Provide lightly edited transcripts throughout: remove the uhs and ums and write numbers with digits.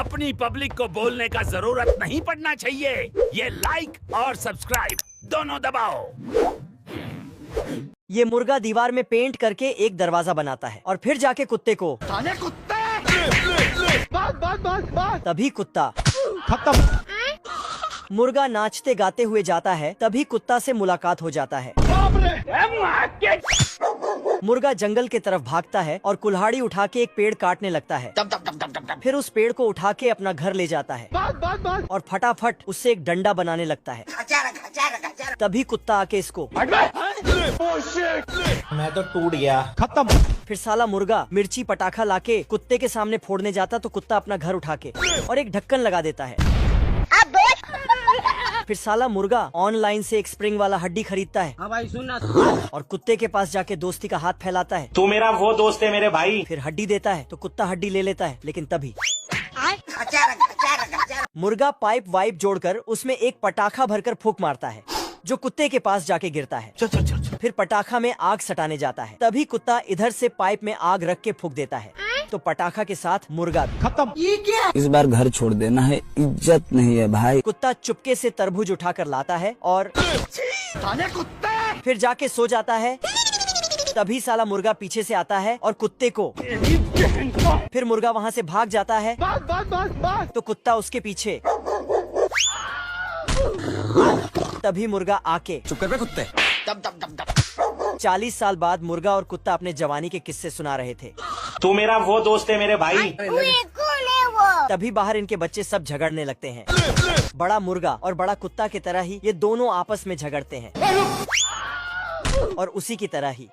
अपनी पब्लिक को बोलने का जरूरत नहीं पड़ना चाहिए। ये लाइक और सब्सक्राइब दोनों दबाओ। ये मुर्गा दीवार में पेंट करके एक दरवाजा बनाता है और फिर जाके कुत्ते को तभी कुत्ता खत्म। मुर्गा नाचते गाते हुए जाता है, तभी कुत्ता से मुलाकात हो जाता है। मुर्गा जंगल के तरफ भागता है और कुल्हाड़ी उठा के एक पेड़ काटने लगता है। फिर उस पेड़ को उठा के अपना घर ले जाता है और फटाफट उससे एक डंडा बनाने लगता है। तभी कुत्ता आके इसको मैं तो टूट गया, खत्म। फिर साला मुर्गा मिर्ची पटाखा लाके कुत्ते के सामने फोड़ने जाता तो कुत्ता अपना घर उठा के और एक ढक्कन लगा देता है। फिर साला मुर्गा ऑनलाइन से एक स्प्रिंग वाला हड्डी खरीदता है। हाँ भाई सुनना। और कुत्ते के पास जाके दोस्ती का हाथ फैलाता है। तू मेरा वो दोस्त है मेरे भाई। फिर हड्डी देता है तो कुत्ता हड्डी ले लेता है, लेकिन तभी मुर्गा पाइप वाइप जोड़कर उसमें एक पटाखा भरकर फूंक मारता है जो कुत्ते के पास जाके गिरता है। फिर पटाखा में आग सटाने जाता है, तभी कुत्ता इधर से पाइप में आग रख के फूंक देता है तो पटाखा के साथ मुर्गा भी खत्म। ये क्या? इस बार घर छोड़ देना है, इज्जत नहीं है भाई। कुत्ता चुपके से तरबूज उठाकर लाता है और कुत्ते। फिर जाके सो जाता है। तभी साला मुर्गा पीछे से आता है और कुत्ते को फिर मुर्गा वहाँ से भाग जाता है तो कुत्ता उसके पीछे। तभी मुर्गा आके चुप कर बे कुत्ते। 40 साल बाद मुर्गा और कुत्ता अपने जवानी के किस्से सुना रहे थे। तू मेरा वो दोस्त है मेरे भाई। तभी बाहर इनके बच्चे सब झगड़ने लगते हैं। बड़ा मुर्गा और बड़ा कुत्ता की तरह ही ये दोनों आपस में झगड़ते हैं और उसी की तरह ही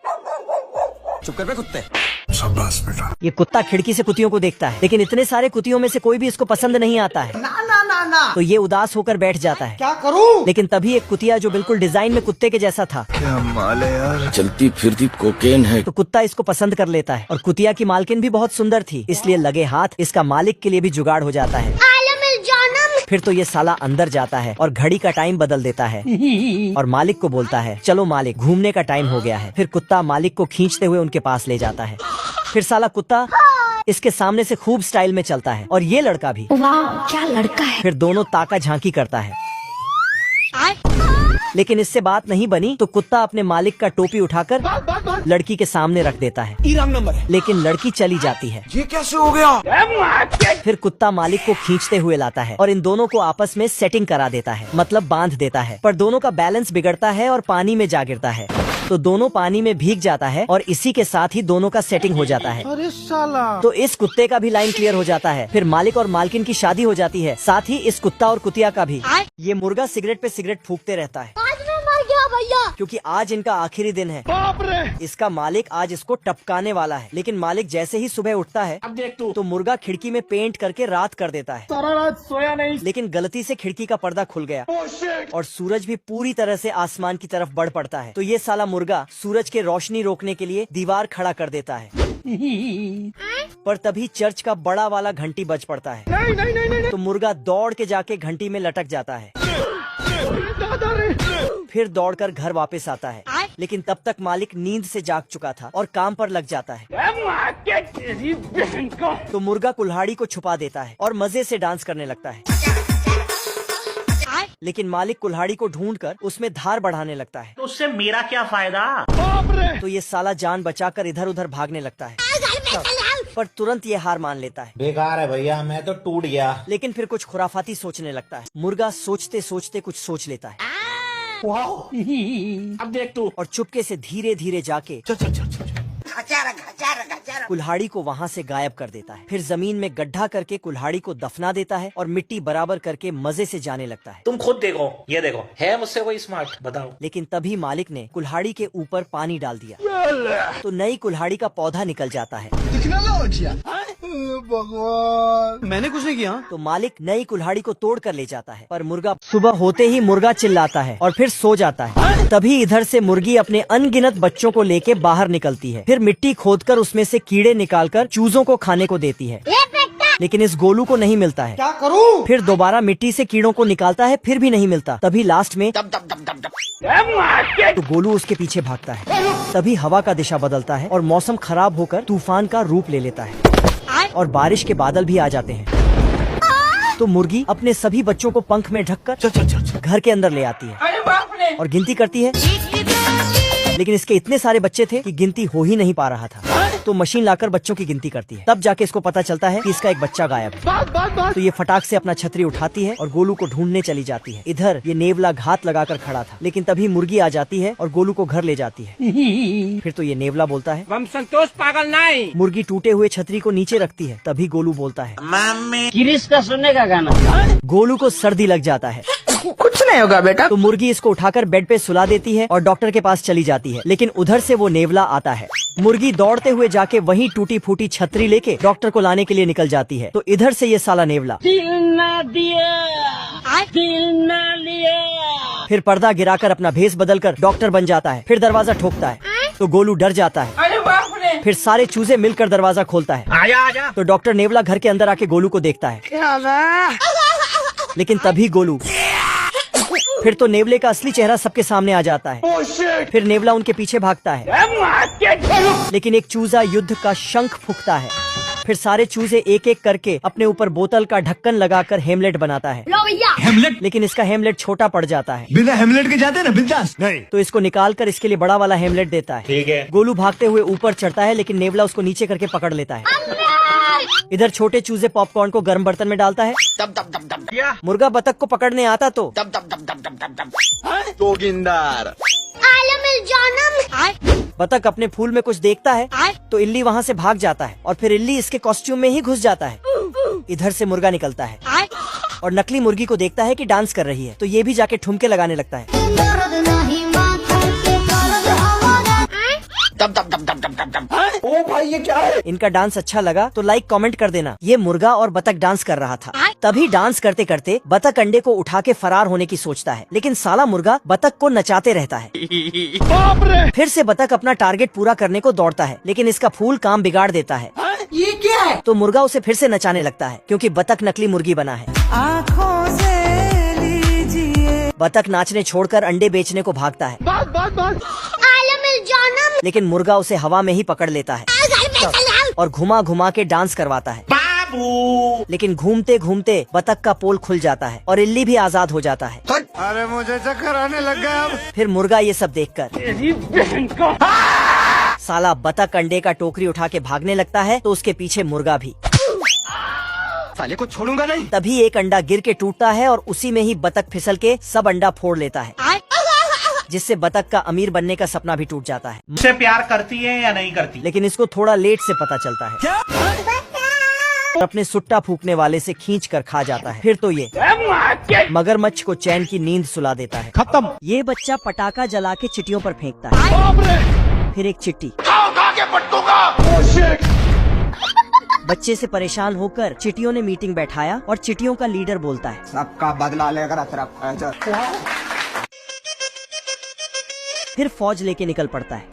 चुप कर बे कुत्ते। शाबाश बेटा। ये कुत्ता खिड़की से कुतियों को देखता है, लेकिन इतने सारे कुतियों में से कोई भी इसको पसंद नहीं आता है। ना। तो ये उदास होकर बैठ जाता है। क्या करूं? लेकिन तभी एक कुतिया जो बिल्कुल डिजाइन में कुत्ते के जैसा था, क्या माल है यार। चलती फिरती कोकेन है। तो कुत्ता इसको पसंद कर लेता है और कुतिया की मालकिन भी बहुत सुंदर थी, इसलिए लगे हाथ इसका मालिक के लिए भी जुगाड़ हो जाता है। फिर तो ये साला अंदर जाता है और घड़ी का टाइम बदल देता है और मालिक को बोलता है, चलो मालिक घूमने का टाइम हो गया है। फिर कुत्ता मालिक को खींचते हुए उनके पास ले जाता है। फिर साला कुत्ता इसके सामने से खूब स्टाइल में चलता है और ये लड़का भी। वाह क्या लड़का है। फिर दोनों ताका झांकी करता है, लेकिन इससे बात नहीं बनी तो कुत्ता अपने मालिक का टोपी उठाकर लड़की के सामने रख देता है, लेकिन लड़की चली जाती है। ये कैसे हो गया। फिर कुत्ता मालिक को खींचते हुए लाता है और इन दोनों को आपस में सेटिंग करा देता है, मतलब बांध देता है। पर दोनों का बैलेंस बिगड़ता है और पानी में जा गिरता है, तो दोनों पानी में भीग जाता है और इसी के साथ ही दोनों का सेटिंग हो जाता है। अरे साला। तो इस कुत्ते का भी लाइन क्लियर हो जाता है। फिर मालिक और मालकिन की शादी हो जाती है, साथ ही इस कुत्ता और कुतिया का भी। ये मुर्गा सिगरेट पे सिगरेट फूकते रहता है भैया क्योंकि आज इनका आखिरी दिन है। बाप रे। इसका मालिक आज इसको टपकाने वाला है, लेकिन मालिक जैसे ही सुबह उठता है अब देख तू। तो मुर्गा खिड़की में पेंट करके रात कर देता है। सारा रात सोया नहीं। लेकिन गलती से खिड़की का पर्दा खुल गया और सूरज भी पूरी तरह से आसमान की तरफ बढ़ पड़ता है। तो ये साला मुर्गा सूरज के रोशनी रोकने के लिए दीवार खड़ा कर देता है। पर तभी चर्च का बड़ा वाला घंटी बज पड़ता है। नहीं। तो मुर्गा दौड़ के जाके घंटी में लटक जाता है। फिर दौड़कर घर वापस आता है, लेकिन तब तक मालिक नींद से जाग चुका था और काम पर लग जाता है। तो मुर्गा कुल्हाड़ी को छुपा देता है और मजे से डांस करने लगता है, लेकिन मालिक कुल्हाड़ी को ढूंढकर उसमें धार बढ़ाने लगता है। तो उससे मेरा क्या फायदा। तो ये साला जान बचाकर इधर उधर भागने लगता है, पर तुरंत ये हार मान लेता है। बेकार है भैया, मैं तो टूट गया। लेकिन फिर कुछ खुराफाती सोचने लगता है। मुर्गा सोचते सोचते कुछ सोच लेता है अब देख तू। और चुपके से धीरे धीरे जाके कुल्हाड़ी को वहाँ से गायब कर देता है। फिर जमीन में गड्ढा करके कुल्हाड़ी को दफना देता है और मिट्टी बराबर करके मजे से जाने लगता है। तुम खुद देखो, ये देखो, है मुझसे कोई स्मार्ट, बताओ। लेकिन तभी मालिक ने कुल्हाड़ी के ऊपर पानी डाल दिया तो नई कुल्हाड़ी का पौधा निकल जाता है। भगवान, मैंने कुछ नहीं किया। तो मालिक नई कुल्हाड़ी को तोड़ कर ले जाता है, पर मुर्गा सुबह होते ही मुर्गा चिल्लाता है और फिर सो जाता है। तभी इधर से मुर्गी अपने अनगिनत बच्चों को लेके बाहर निकलती है। फिर मिट्टी खोदकर उसमें से कीड़े निकालकर चूजों को खाने को देती है, लेकिन इस गोलू को नहीं मिलता है। क्या करूं? फिर दोबारा मिट्टी से कीड़ों को निकालता है, फिर भी नहीं मिलता। तभी लास्ट में तो गोलू उसके पीछे भागता है। तभी हवा का दिशा बदलता है और मौसम खराब होकर तूफान का रूप ले लेता है और बारिश के बादल भी आ जाते हैं। तो मुर्गी अपने सभी बच्चों को पंख में ढककर घर के अंदर ले आती है और गिनती करती है, लेकिन इसके इतने सारे बच्चे थे कि गिनती हो ही नहीं पा रहा था। तो मशीन लाकर बच्चों की गिनती करती है। तब जाके इसको पता चलता है कि इसका एक बच्चा गायब है। तो ये फटाक से अपना छतरी उठाती है और गोलू को ढूंढने चली जाती है। इधर ये नेवला घात लगाकर खड़ा था, लेकिन तभी मुर्गी आ जाती है और गोलू को घर ले जाती है। फिर तो ये नेवला बोलता है, हम संतोष पागल नहीं। मुर्गी टूटे हुए छतरी को नीचे रखती है। तभी गोलू बोलता है, किरिस का सुनने का गाना। गोलू को सर्दी लग जाता है। कुछ नहीं होगा बेटा। तो मुर्गी इसको उठाकर बेड पे सुला देती है और डॉक्टर के पास चली जाती है। लेकिन उधर से वो नेवला आता है। मुर्गी दौड़ते हुए जाके वहीं टूटी फूटी छतरी लेके डॉक्टर को लाने के लिए निकल जाती है। तो इधर से ये साला नेवला फिर पर्दा गिराकर अपना भेस बदलकर डॉक्टर बन जाता है। फिर दरवाजा ठोकता है तो गोलू डर जाता है। अरे बाप रे। फिर सारे चूजे मिलकर दरवाजा खोलता है। आजा आजा। तो डॉक्टर नेवला घर के अंदर आके गोलू को देखता है, लेकिन तभी गोलू फिर तो नेवले का असली चेहरा सबके सामने आ जाता है। फिर नेवला उनके पीछे भागता है, लेकिन एक चूजा युद्ध का शंख फूंकता है। फिर सारे चूजे एक एक करके अपने ऊपर बोतल का ढक्कन लगाकर हेमलेट बनाता है। लो भैया। हेमलेट, लेकिन इसका हेमलेट छोटा पड़ जाता है। बिना हेमलेट के जाते ना बिंदास नहीं। तो इसको निकाल कर इसके लिए बड़ा वाला हेमलेट देता है। ठीक है। गोलू भागते हुए ऊपर चढ़ता है, लेकिन नेवला उसको नीचे करके पकड़ लेता है। इधर छोटे चूजे पॉपकॉर्न को गर्म बर्तन में डालता है। मुर्गा बतख को पकड़ने आता तो जोगिंदर बतख अपने फूल में कुछ देखता है तो इल्ली वहाँ से भाग जाता है और फिर इल्ली इसके कॉस्ट्यूम में ही घुस जाता है। इधर से मुर्गा निकलता है और नकली मुर्गी को देखता है कि डांस कर रही है, तो ये भी जाके ठुमके लगाने लगता है। ओ भाई ये क्या है? इनका डांस अच्छा लगा तो लाइक कमेंट कर देना। ये मुर्गा और बतख डांस कर रहा था। तभी डांस करते करते बतख अंडे को उठा के फरार होने की सोचता है, लेकिन साला मुर्गा बतख को नचाते रहता है। फिर से बतख अपना टारगेट पूरा करने को दौड़ता है, लेकिन इसका फूल काम बिगाड़ देता है। ये क्या है? तो मुर्गा उसे फिर से नचाने लगता है, क्योंकि बतख नकली मुर्गी बना है। आँखों से लीजिए। बतख नाचने छोड़कर अंडे बेचने को भागता है, लेकिन मुर्गा उसे हवा में ही पकड़ लेता है और घुमा घुमा के डांस करवाता है। बाबू। लेकिन घूमते घूमते बतख का पोल खुल जाता है और इल्ली भी आजाद हो जाता है। अरे मुझे चक्कर आने लग गया अब। फिर मुर्गा ये सब देखकर साला बतख अंडे का टोकरी उठा के भागने लगता है, तो उसके पीछे मुर्गा भी। साले को छोड़ूंगा नहीं। तभी एक अंडा गिर के टूटता है और उसी में ही बतख फिसल के सब अंडा फोड़ लेता है, जिससे बतख का अमीर बनने का सपना भी टूट जाता है। मुझसे प्यार करती है या नहीं करती? लेकिन इसको थोड़ा लेट से पता चलता है और अपने सुट्टा फूकने वाले से खींच कर खा जाता है। फिर तो ये मगरमच्छ को चैन की नींद सुला देता है। खत्म। ये बच्चा पटाखा जला के चिट्टियों पर फेंकता है। फिर एक चिट्टी बच्चे से परेशान होकर चिट्टियों ने मीटिंग बैठाया और चिट्टियों का लीडर बोलता है, सबका बदला लेकर फिर फौज लेके निकल पड़ता है।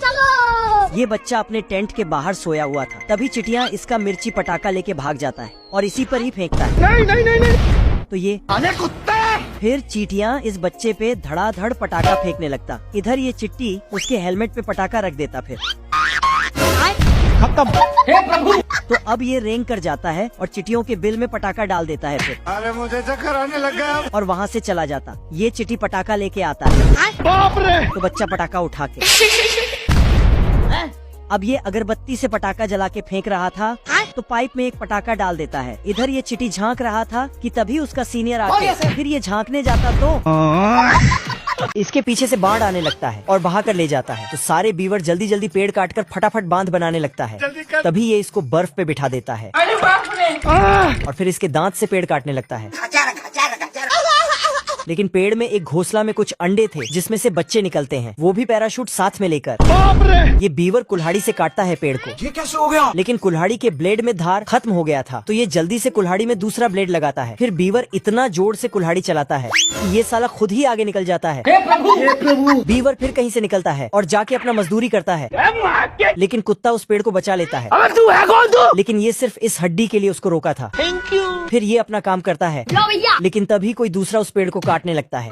ये बच्चा अपने टेंट के बाहर सोया हुआ था। तभी चिटिया इसका मिर्ची पटाखा लेके भाग जाता है और इसी पर ही फेंकता है। नहीं। तो ये अरे कुत्ते। फिर चींटियां इस बच्चे पे धड़ाधड़ पटाखा फेंकने लगता। इधर ये चिट्टी उसके हेलमेट पे पटाखा रख देता। फिर खत्म। हे प्रभु। तो अब ये रेंग कर जाता है और चिटियों के बिल में पटाखा डाल देता है। फिर अरे मुझे चक्कर आने लग गया अब। और वहाँ से चला जाता। ये चिट्टी पटाखा लेके आता है। बाप रे। तो बच्चा पटाखा उठा के अब ये अगरबत्ती से पटाखा जला के फेंक रहा था, तो पाइप में एक पटाखा डाल देता है। इधर ये चिटी झांक रहा था कि तभी उसका सीनियर आके फिर ये झांकने जाता तो इसके पीछे से बाढ़ आने लगता है और बहा कर ले जाता है। तो सारे बीवर जल्दी जल्दी पेड़ काटकर फटाफट बांध बनाने लगता है। तभी ये इसको बर्फ पे बिठा देता है अरे बाप रे। और फिर इसके दांत से पेड़ काटने लगता है। लेकिन पेड़ में एक घोंसला में कुछ अंडे थे जिसमें से बच्चे निकलते हैं, वो भी पैराशूट साथ में लेकर। बाप रे। ये बीवर कुल्हाड़ी से काटता है पेड़ को। ये कैसे हो गया? लेकिन कुल्हाड़ी के ब्लेड में धार खत्म हो गया था, तो ये जल्दी से कुल्हाड़ी में दूसरा ब्लेड लगाता है। फिर बीवर इतना जोर से कुल्हाड़ी चलाता है कि ये साला खुद ही आगे निकल जाता है। हे प्रभु। बीवर फिर कहीं से निकलता है और जाके अपना मजदूरी करता है, लेकिन कुत्ता उस पेड़ को बचा लेता है। तू है कौन तू? लेकिन ये सिर्फ इस हड्डी के लिए उसको रोका था। Thank you. फिर ये अपना काम करता है, लो भैया। लेकिन तभी कोई दूसरा उस पेड़ को काटने लगता है।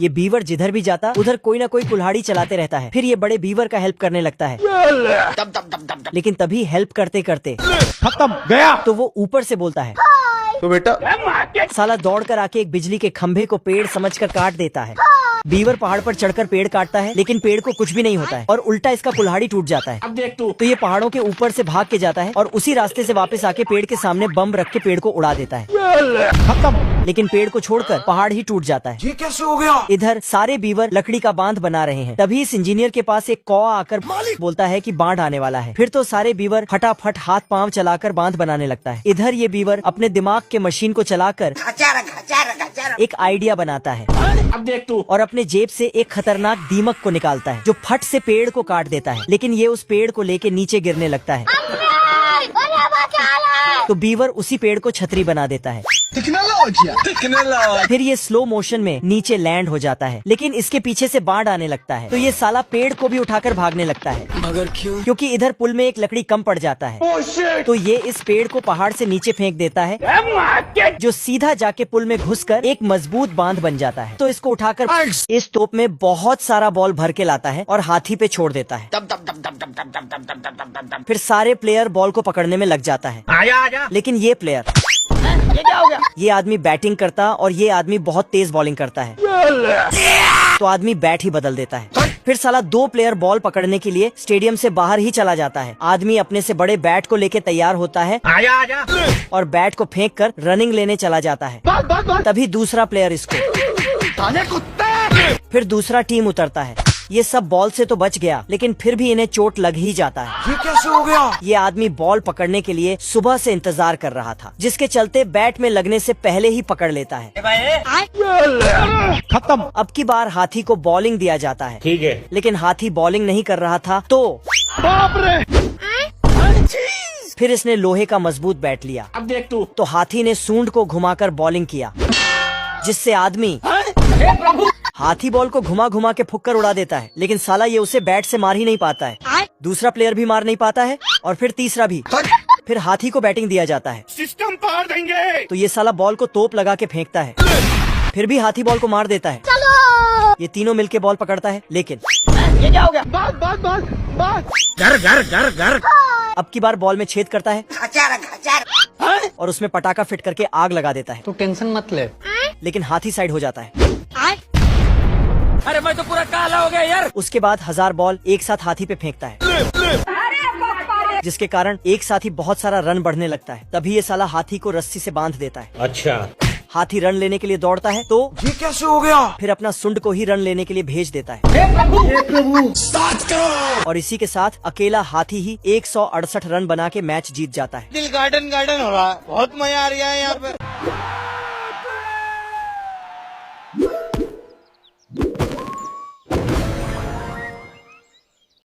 ये बीवर जिधर भी जाता उधर कोई ना कोई कुल्हाड़ी चलाते रहता है। फिर ये बड़े बीवर का हेल्प करने लगता है, लेकिन तभी हेल्प करते करते खत्म गया। तो वो ऊपर से बोलता है, तो बेटा साला दौड़कर आके एक बिजली के खंभे को पेड़ समझकर काट देता है। बीवर पहाड़ पर चढ़कर पेड़ काटता है, लेकिन पेड़ को कुछ भी नहीं होता है और उल्टा इसका कुल्हाड़ी टूट जाता है। अब देख तू। तो ये पहाड़ों के ऊपर से भाग के जाता है और उसी रास्ते से वापस आके पेड़ के सामने बम रख के पेड़ को उड़ा देता है। खत्म। लेकिन पेड़ को छोड़कर पहाड़ ही टूट जाता है। ये कैसे हो गया? इधर सारे बीवर लकड़ी का बांध बना रहे हैं। तभी इस इंजीनियर के पास एक कौवा आकर बोलता है कि बाढ़ आने वाला है। फिर तो सारे बीवर फटाफट हाथ पांव चलाकर बांध बनाने लगता है। इधर ये बीवर अपने दिमाग के मशीन को चलाकर एक आइडिया बनाता है। अब देख तू। और अपने जेब से एक खतरनाक दीमक को निकालता है जो फट से पेड़ को काट देता है। लेकिन ये उस पेड़ को लेके नीचे गिरने लगता है। तो बीवर उसी पेड़ को छतरी बना देता है। फिर ये स्लो मोशन में नीचे लैंड हो जाता है, लेकिन इसके पीछे से बाढ़ आने लगता है। तो ये साला पेड़ को भी उठाकर भागने लगता है। मगर क्यों? क्योंकि इधर पुल में एक लकड़ी कम पड़ जाता है। तो ये इस पेड़ को पहाड़ से नीचे फेंक देता है, जो सीधा जाके पुल में घुसकर एक मजबूत बांध बन जाता है। तो इसको उठाकर इस तोप में बहुत सारा बॉल भर के लाता है और हाथी पे छोड़ देता है। फिर सारे प्लेयर बॉल को पकड़ने में लग जाता है। आजा। लेकिन ये प्लेयर ये आदमी बैटिंग करता और ये आदमी बहुत तेज बॉलिंग करता है। तो आदमी बैट ही बदल देता है। फिर साला 2 प्लेयर बॉल पकड़ने के लिए स्टेडियम से बाहर ही चला जाता है। आदमी अपने से बड़े बैट को लेके तैयार होता है आजा। और बैट को फेंक कर रनिंग लेने चला जाता है। तभी दूसरा प्लेयर इसको फिर दूसरा टीम उतरता है। ये सब बॉल से तो बच गया, लेकिन फिर भी इन्हें चोट लग ही जाता है। ये कैसे हो गया? ये आदमी बॉल पकड़ने के लिए सुबह से इंतजार कर रहा था, जिसके चलते बैट में लगने से पहले ही पकड़ लेता है। खत्म। अब की बार हाथी को बॉलिंग दिया जाता है। ठीक है। लेकिन हाथी बॉलिंग नहीं कर रहा था। तो बाप रे। फिर इसने लोहे का मजबूत बैट लिया। अब देख तू। तो हाथी ने सूंड को घुमाकर बॉलिंग किया, जिससे आदमी हाथी बॉल को घुमा घुमा के फुक्कर उड़ा देता है। लेकिन साला ये उसे बैट से मार ही नहीं पाता है। दूसरा प्लेयर भी मार नहीं पाता है और फिर तीसरा भी। फिर हाथी को बैटिंग दिया जाता है। सिस्टम पार देंगे। तो ये साला बॉल को तोप लगा के फेंकता है। फिर भी हाथी बॉल को मार देता है। ये तीनों मिलके बॉल पकड़ता है, लेकिन ये क्या हो गया? घर। अब की बार बॉल में छेद करता है और उसमें पटाखा फिट करके आग लगा देता है। तू टेंशन मत ले। लेकिन हाथी साइड हो जाता है। अरे मैं तो पूरा काला हो गया यार। उसके बाद 1000 बॉल एक साथ हाथी पे फेंकता है, जिसके कारण एक साथ ही बहुत सारा रन बढ़ने लगता है। तभी ये साला हाथी को रस्सी से बांध देता है। अच्छा। हाथी रन लेने के लिए दौड़ता है, तो ये कैसे हो गया? फिर अपना सुंड को ही रन लेने के लिए भेज देता है। हे प्रभु। और इसी के साथ अकेला हाथी ही 168 रन बना के मैच जीत जाता है। दिल गार्डन हो रहा है। बहुत मजा आ रहा है यहाँ पे।